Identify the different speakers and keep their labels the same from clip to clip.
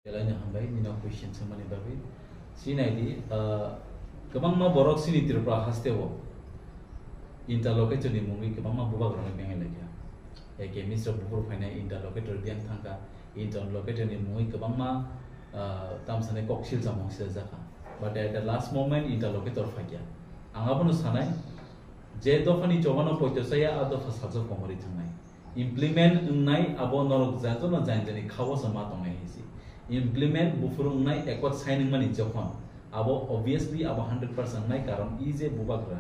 Speaker 1: Lainnya hambai nina question semani bagai sini di kebang ma borok sini tirpra haste wo interlocutor ni mungi kebang ma buba grana pengen lagi ya ke Mr. Bukur fina interlocutor dian thangka interlocutor ni mungi kebang ma tam sane koksil samong sil zaka but at the last moment interlocutor fagya anga pun sanai je dofani chobano poito saya ado fasajo komori thangai implement nai abo norok jato na janjani khawo sama tongai hisi implement bufurung nai ekot signing mani jokhon abo obviously abo 100% nai karon ije bubagra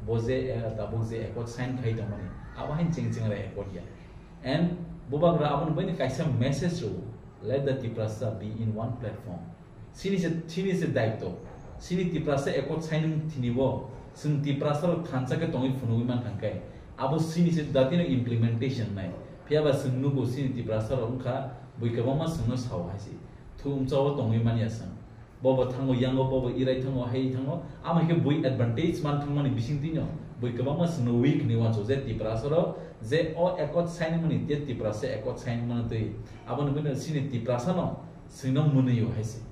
Speaker 1: boje tabuk je ekot sign khai tomani abo hain ching ra ekot ya and bubagra abon bani kaisa message ro let the tiprasa be in one platform sini se daito sini tiprasa ekot signing thinibo sing tiprasa ro thansa ke tongi funui man thangkai abo sini se datino implementation nai phiaba singnu go sini tiprasa ro unkha buikabama singno saw haisi thum chaw tongi man yasang bobo thango yango bobo irai thango hei thango ama ke bui advantage man thangmani bising tinyo buikabama singno weak ni wan so je tiprasa ro je o ekot sign mani te tiprasa ekot sign man te abon bune sini tiprasa no singno mune yo haisi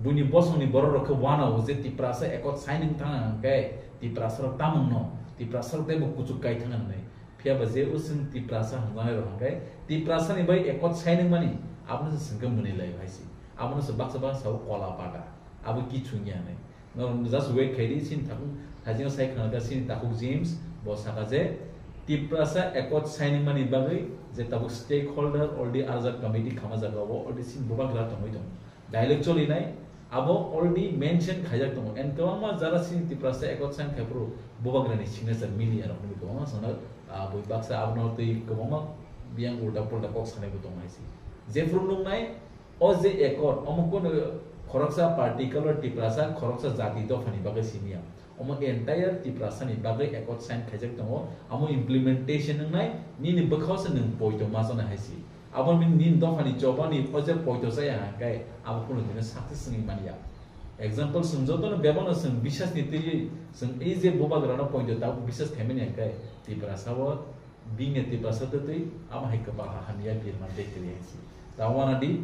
Speaker 1: buni bosoni boro ro ke wana o je tiprasa ekot signing thang kai tiprasa ro tamung no tiprasa ro te bu kuchuk kai thangan nai phiaba je using tiprasa hangai ro hangai tiprasa ni bai ekot signing mani abon se singam mune lai haisi abon se baksa ba sa kola pada abu ki chunya nai no just wait khairi sin thakung thajing sai khana ga sin takuk james bo saka je tiprasa ekot signing mani bagai je tabuk stakeholder already arja committee khama jaga bo already sin bobak ra tomoi tom dialect choli nai abo already mention khajak tom and kawama jara sin tiprasa ekot sign khapro bobak ra ni signature mili ara ni kawama sana boi baksa abno tei kawama biang ulta polta kok sane bo tomai si je from nai o je ekot omukon khoroksa particular tiprasa khoroksa jati to phani bagai sinia omo entire tiprasa ni bagai ekot sign khajak tomo amo implementation nai ni bakhaus nang poito masana haisi abon min nin do phani chobani project poito saya kai abo kuno dina success ni mania example sumjo to bebano sum bishas ni tei sum ei je boba grana poito ta bishas themeni kai tiprasa wo being a tiprasa to tei ama haika ba hania bir man de kri haisi tawana di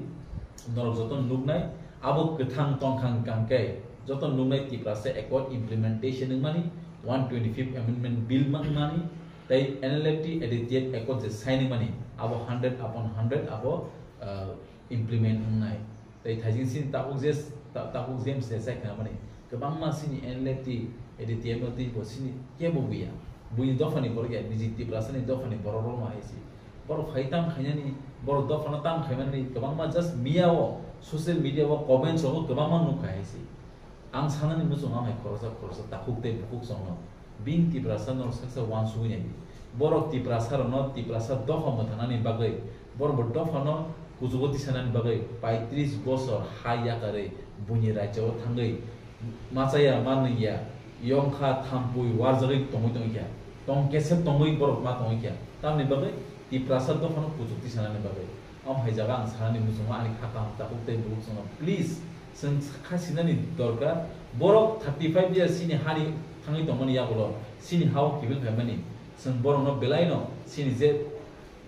Speaker 1: norok joton lugnai abo kethang tongkhang kangkai joton lugnai tiprasa ekot implementation mani 125th amendment bill mani tai NLFT edit ekot je signing mani abo 100 upon 100 abo implement nai tai thajing sin takuk jem se sai kana mani kebang ma sini NLFT edit ti bo sini ke bo biya bui dofani borga biji tiprasa ni dofani bororo ma haisi bor phaitam khainani bor dofana tam khaimani kebang ma just miao social media wo comments ho kebang ma nu khaisi ang sanani musu ma mai khorosa takuk te bukuk songno bing tiprasa no saksa wan suini borok tiprasa no tiprasa dofa mathanani bagai bor dofa no kujugoti sanani bagai 35 bosor haya kare buni rajo thangai machaya maniya yongkha thampui warjari tomoi kya tong kesep tomoi borok ma tomoi kya tamni bagai tiprasa dofa no kujugoti sanani bagai am hai jaga ang sanani musu ma ani khata takuk te bukuk songno please sen khasinani dorkar borok 35 years sini hari thangai tomoni ya bolo sini haw kibil family sen borok no belai no sini je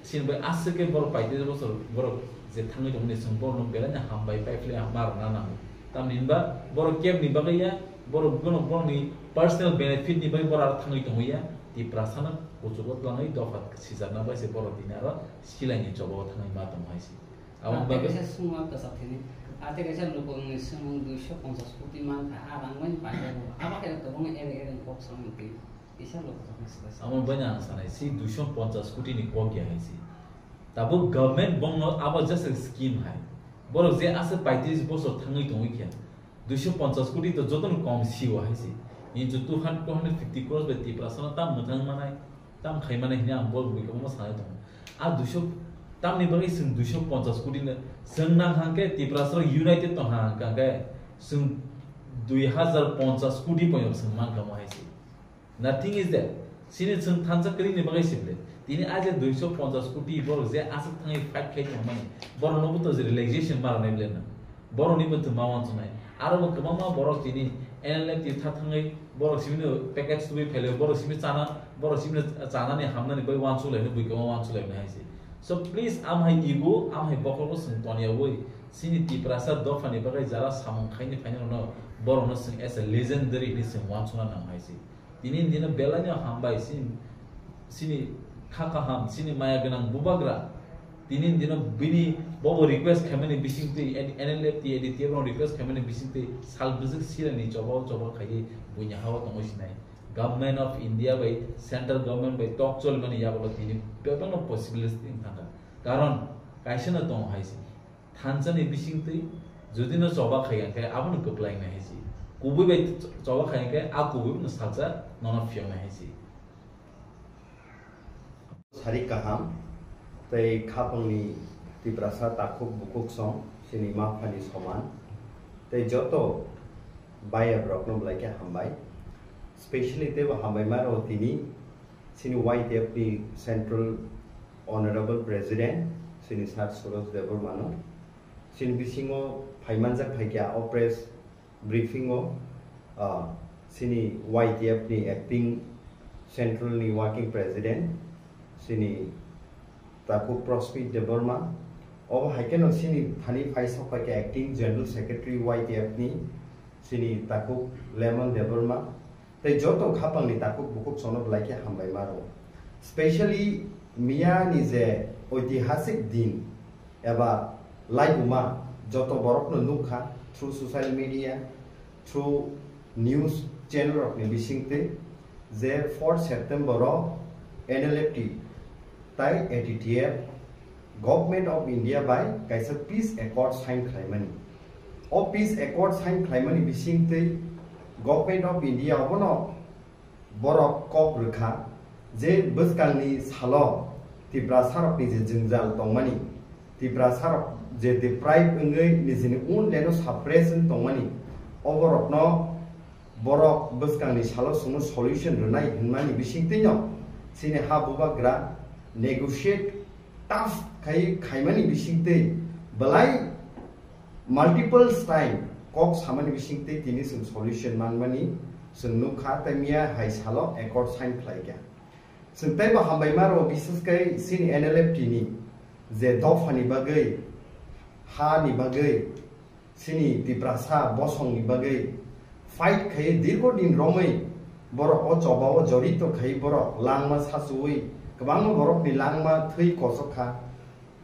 Speaker 1: sini bai asake borok paite bosor borok je thangai tomoni sen borok no belai na hambai paifle amar nana tamninba borok kem ni bagaya borok gono borni personal benefit ni bai borok thangai tomoya ti prasana kuchugot langai dofat sizarna bai se borok dinara silai jobo thangai ma tomaisi awang bagai
Speaker 2: semua kesakini ate kaisa lupong semung 250 kopi man arang man pada apa kaya tobong ere kok sampai bisa lo
Speaker 1: amon banyak sana si 250 kopi ni kok ya haisi tabu government bong no aba just a scheme hai boro je ase 35 bosor thangai tongi kya 250 kopi to joton kom siwa haisi ni jo 250 crores beti prasana tam muthang manai tam khai manai hina bol bui ko ma sana to a 200 tam ni bagai sing 250 kopi na sing na hangke tiprasa united to hangka sing 2050 kopi point sing man ka haisi nothing is there sini sing thansa kri ni bagai simple tini aje 250 kopi bor je asak thangai fight khai mani bor no buto je relaxation mar na blena bor ni buto mawan tunai aro mo kama bor tini NLF ti thangai bor simino package tu phele bor simi chana ni hamna ni bai wan chu le ni bui kama wan chu le na haisi so please am hai ego am hai bokor sing tonia woi sini tiprasa dofani bagai jara samung khaini final no borono sing as a legendary ni sing wansuna nam haisi dinin dina belanya hambai sini khaka ham sini maya ganang bubagra dinin dina bini bobo request khamani bisingte NLFT edit no request khamani bisingte sal buzik silani chobo khai bunya hawa tongo sinai government of India by central government by talk chol mani yabolo tini bebang no possibility thing thanga karon kaisana tong haisi thanchani bisingte jodi no choba khaya kai abun koplai na haisi kubu by choba khaya kai a kubu no salsa nona fiona haisi
Speaker 3: sari kaham tai khapangni tiprasa takuk bukuk song sini ma phani soman tai joto baya brokno blaike hambai especially they were Hambaimar Otini, Sini White Deputy Central Honorable President, Sini Sar Soros Debormano, Sini Bisingo, Paimanzak Paika, Oppress Briefingo, Sini White Deputy Acting Central Working President, Sini Taku Prospi Deborma, or Haikano Sini Hani Faisal Paika Acting General Secretary White Deputy, Sini Taku Lemon Deborma. They joto kapang ni takuk bukuk sono like hambai maro. Especially Mian is a oitihasik din eba like uma joto borok no nukha through social media, through news channel of Nibishingte, they 4 September NLFT Tai ATTF Government of India by Kaisa Peace Accord sign Klaimani. O Peace Accord sign Klaimani Bishingte Government of India obono borok kok rukha je buskalni salo tibra sarok ni je jingjal tongmani tibra sarok je deprive ngai ni jini un leno suppression tongmani oborok no borok buskalni salo suno solution runai hinmani bisingtinyo sini habuba gra negotiate tough khaimani bisingte balai multiple time kok samani bisingte tini sum solution manmani sung nukha tamia hai salo accord sign khlaiga sung taiba hambai maro bises kai sin NLFT ni je dofani bagai ha ni bagai sini tiprasa bosong ni bagai fight khai dirgo din romai borok o choba o jorito khai borok langma sasui kabang borok ni langma thui kosokha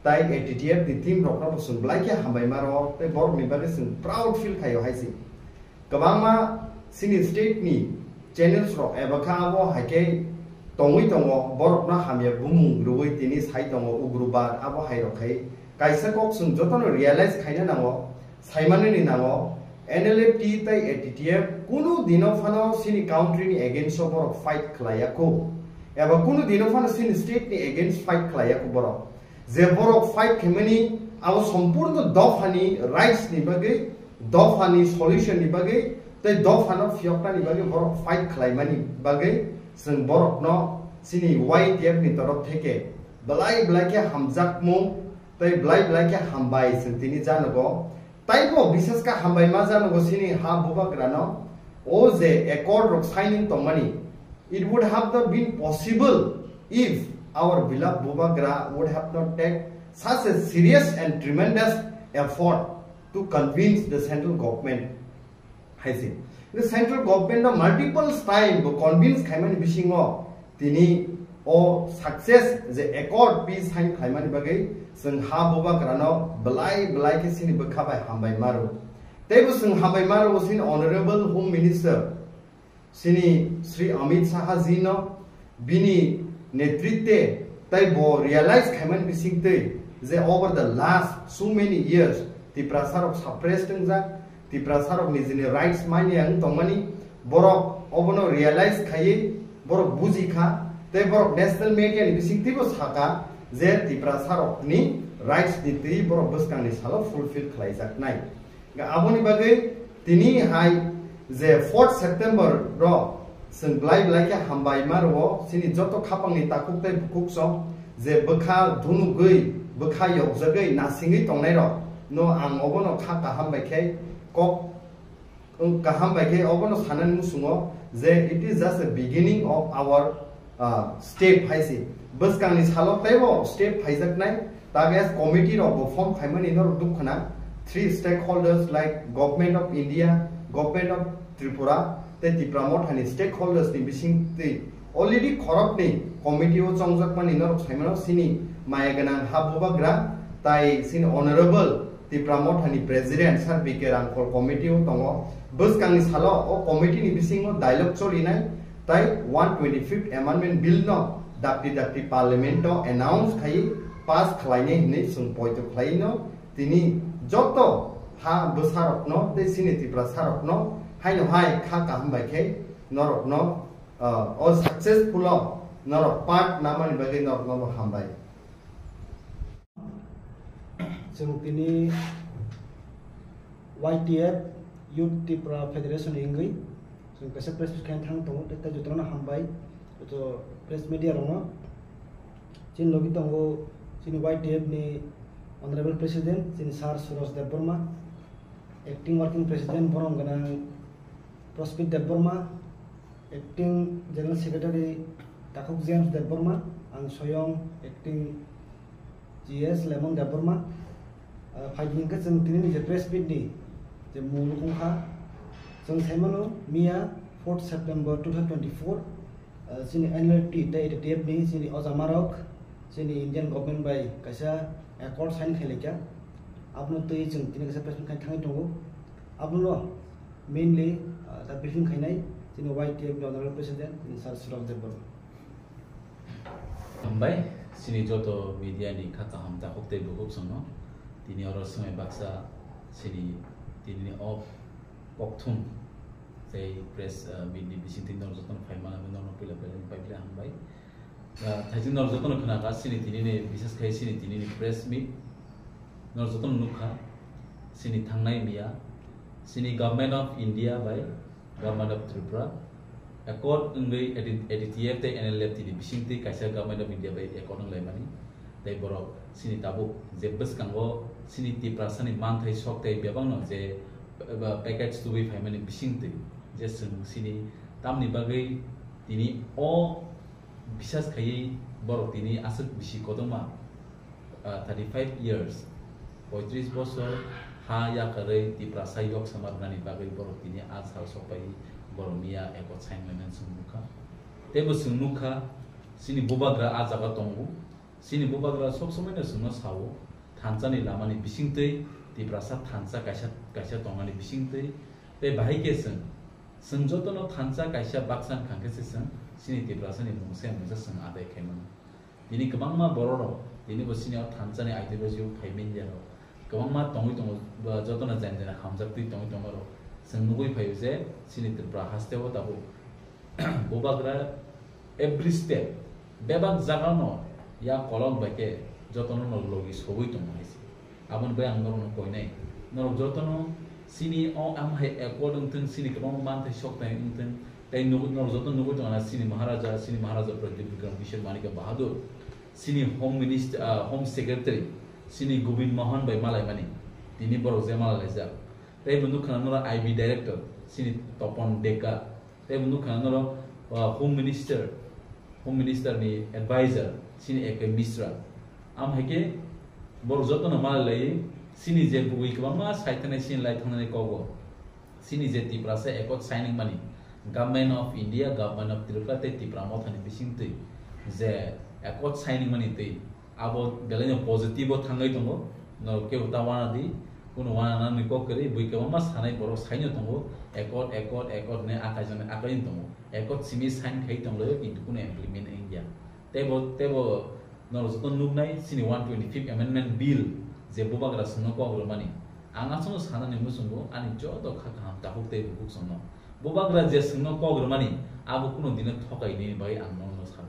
Speaker 3: tai ATTF di team rokna sun blaike hambai maro te borok ni bagai sun proud feel khayo haisi kabama sini state ni channels ro ebakha abo haike tongui tongo borok na hamya bumung ruwi tini sai tongo ugrubar abo hairo khai kaisa kok sun jotono realize khaina nango saimane ni nango NLFT tai ATTF kunu dino phano sini country ni against borok fight klayako eba kunu dino phano sini state ni against fight klayako borok je borok fight khemani abo sampurno dofani rights ni bagai dofani solution ni bagai tai dofano fiokta ni bagai borok fight khlaimani bagai sing borok no sini YTF ni torok theke blai ke hamjak mu tai blai ke hambai sing tini janogo taibo bises ka hambai ma janogo sini ha buba grano o je accord rok signing tomani it would have not been possible if our beloved Bubagra would have not taken such a serious and tremendous effort to convince the central government. I see. The central government multiple times to convince Khaimani Bishingo tini o success the accord peace sign Khaimani bagai sung ha Bubagra no belai ke sini bekhabai hambai maru. Tebu sung hambai maru was in Honorable Home Minister sini Sri Amit Shah Zino bini netritte taibo realize Khaimani Bisingte they over the last so many years the prasar of suppressed the prasar of nizini rights mani ang tongmani borok obono realize khaye borok buji kha tai borok national media ni bisingte bo saka je the prasar of ni rights ni tei borok buskang ni salo fulfill khlaijak nai ga aboni bagai tini hai je 4 September ro sing blai ke hambai marwo sini joto khapang ni takuk tai bukuk so je bakha dhunu gei bakha yok jagai nasingi tongnai ro no ang obono kha ka hambai khai kok ka hambai khai obono sanan musungo je it is just a beginning of our step haisi buskang ni salo taibo step haijak nai tages committee ro form khaimani no dukhna three stakeholders like Government of India, Government of Tripura, te Tipramot hani stakeholders ni bising te already corrupt ni committee o chongjak mani nor chaimano sini mayaganang habubagra tai sin honorable Tipramot hani president sir bk rangkol committee o tongo bus kang salo o committee ni bising o dialogue cholinai tai 125th amendment bill no dapti parliament o announce khai pass khlaine hne sung poito khlaino tini joto ha busarokno te sini Tripura sarokno haino hai kha kaham baikhe norokno o successful norok part namani bagi norokno hambai
Speaker 4: जों दिनै YTF Youth Tripura Federation इंगै जों कासे प्रेस खान थां दङ ता जतरना हामबाय तो प्रेस मीडिया रङ जिन लबि दङ जिन YTF नि ऑनरेबल प्रेसिडेंट जिन सार सुरज देवबर्मा एक्टिंग वर्किंग प्रेसिडेंट बरं गना प्रस्पित Debbarma acting general secretary Takuk जेम्स देवबर्मा आं स्वयं एक्टिंग GS लेमन देवबर्मा फाइलिंग का जों दिनै जे प्रेस मीट नि जे मुलुगखा जों साइमानो मिया 4 सेप्टेम्बर 2024 जोंनि एनुअल टी टेप नि जोंनि अजामारक जोंनि इंडियन गभर्नमेंट बाय कायसा एकॉर्ड साइन खायलेका आपनो तै जों दिनै कायसा प्रेस मीट खाय थाङै दङ आपनो मेनलि दा ब्रीफिं खायनाय जोंनि YTF नि ऑनरेबल प्रेसिडेंट सर सुरज देवबर्मा
Speaker 1: हमबाय सिनि जतो मीडिया नि खाता हमता हक्ते बुक संनो तिनी और समय बाक्सा सिनि तिनी ऑफ पक्थुम से प्रेस मीडिया बिसिं तिन नर जतन फाइमाना नर पिला पिला पाइले हमबाय थाइजिन नर जतन खना का सिनि तिनी ने विशेष खाय सिनि तिनी ने प्रेस मीट नर जतन नुखा सिनि थांनाय मिया सिनि government of India by government of Tripura accord ngai editf te NLF ti bising ti kaisa government of India by accord ngai mani dai borok sini tabu je bus kango sini ti prasani man thai sok tai bebang no je package to be family bising ti je sini tamni bagai tini o bisas khai borok tini asuk bisi kodoma 35 years 35 bosor ha ya kare ti prasai yok samargani bagai borok tini az hal sopai Boromia ekot sainglemen sungmuka tebo sungmuka sini bubagra ajaga tongu sini bubagra sob somai na sungna sawo thanchani lamani bisingtei tibrasa thancha kaisa tongani bisingtei te bahai ke sung jotono thancha kaisa baksan khangke sung sini tibrasa ni mungse mungsa sung adai khaimon dini kabangma bororo dini bo sini thancha ni ideology phaimin jaro kabangma tongi tong jotona janjana khamjakti tongi tongaro Sengugui payuse sini Tripura haste ho tabu bobagra every step bebak jagano ya kolong bake jotono no logi sobui tong haisi amon bay angor no koinai no jotono sini o am hai according to sini krom man thai sok tai ungten tai no jotono no tong na sini maharaja Pradip Vikram Kishore Manika Bahadur sini home minister home secretary sini Gobind Mohan bay malai mani tini boro jemal leja tai bundu khananora IB director sini Topon Deka tai bundu khananora home minister ni advisor sini ek misra am heke bor jotona mal lai sini je bugui kama saitane sin lai thanane kogo sini je Tripura se ekot signing mani government of India government of Tripura te Tripura mothani bisingte je ekot signing mani te abo belanya positive thangai tongo no ke utawana di kuno wana ni kokari buike mama sanai borok saino tongo ekot ne akajane akain tongo ekot simi sign khai tongo kintu kuno implement India tebo nor joton nugnai sini 125th amendment bill je bubagra sunno ko mani anga sono sanani musungo ani jodo khaka ta hukte buk sono bubagra je sunno ko mani abu kuno dine thokai ni bai angno no san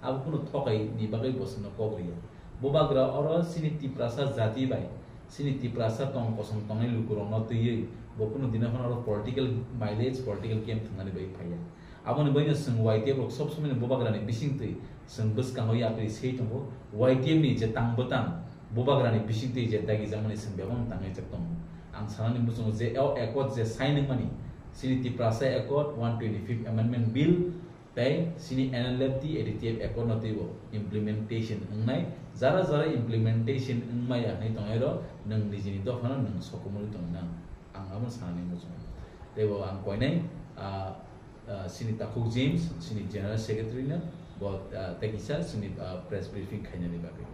Speaker 1: abu kuno thokai ni bagai bosno ko griya bubagra oro sini Tripura jati bai sini Tripura tong kosong tongai lukurong no tuye bokuno dinafan oro political mileage political game thangani bai phaya aboni baina sung YTF rok sob somai bobagra ni bisingte sung bus kango ya pri sei tongo YTF ni je tang botang bobagra ni bisingte je dagi jamani sung bebang tangai chaktom ang sanani musung je ekot je signing mani sini Tripura accord 125th amendment bill tei sini NLFT additive economy implementation ngai jara implementation ngmaya nei tongero nang dijini do phana nang sokomuri tong nang ang amon sani mo chung tebo ang koinai sini Takuk James sini general secretary na bo tekisa sini press briefing khaina ni babe